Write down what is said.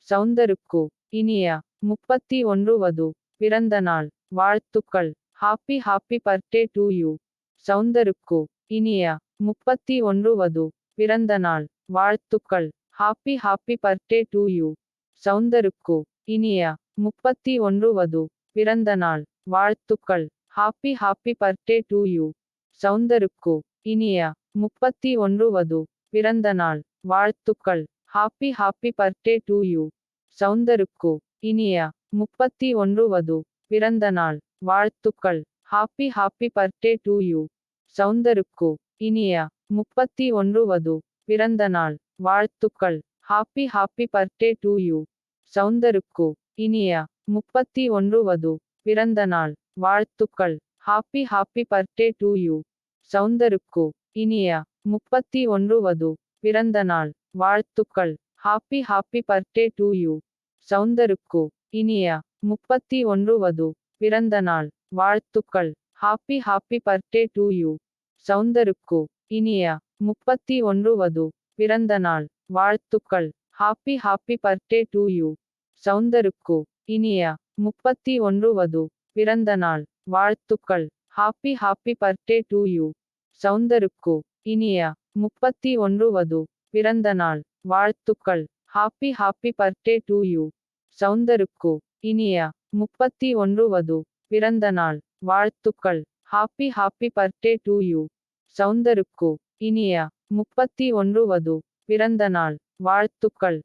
சௌந்தருக்கு இனிய 31 வது பிறந்த நாள் வாழ்த்துக்கள். Happy happy birthday to you. சௌந்தருக்கு இனிய 31 வது பிறந்த நாள் வாழ்த்துக்கள். Happy happy birthday to you. சௌந்தருக்கு இனிய 31 வது பிறந்த நாள் வாழ்த்துக்கள். Happy happy birthday to you. சௌந்தருக்கு இனிய 31 வது பிறந்த நாள் வாழ்த்துக்கள். Happy happy birthday to you. சௌந்தருக்கு இனிய 31 வது பிறந்த நாள் வாழ்த்துக்கள். Happy happy birthday to you. சௌந்தருக்கு இனிய 31 வது பிறந்த நாள் வாழ்த்துக்கள். Happy happy birthday to you. சௌந்தருக்கு இனிய 31 வது பிறந்த நாள் வாழ்த்துக்கள். Happy happy birthday to you. சௌந்தருக்கு இனிய 31 வது பிறந்த நாள் வாழ்த்துக்கள். Happy happy birthday to you. சௌந்தருக்கு இனிய 31 வது பிறந்த நாள் வாழ்த்துக்கள். Happy happy birthday to you. சௌந்தருக்கு இனிய 31 வது பிறந்த நாள் வாழ்த்துக்கள். Happy happy birthday to you. சௌந்தருக்கு இனிய 31 வது பிறந்த நாள் வாழ்த்துக்கள். Happy happy birthday to you. சௌந்தருக்கு இனிய 31 வது பிறந்த நாள் வாழ்த்துக்கள். Happy happy birthday to you. சௌந்தருக்கு இனிய 31 வது பிறந்த நாள் வாழ்த்துக்கள். Happy happy birthday to you. சௌந்தருக்கு இனிய 31 வது பிறந்த நாள் வாழ்த்துக்கள். Happy happy birthday to you. சௌந்தருக்கு இனிய 31 வது பிறந்த நாள் வாழ்த்துக்கள். Happy happy birthday to you. Happy happy birthday to you. சௌந்தருக்கு இனிய 31 வது பிறந்த நாள் வாழ்த்துக்கள்.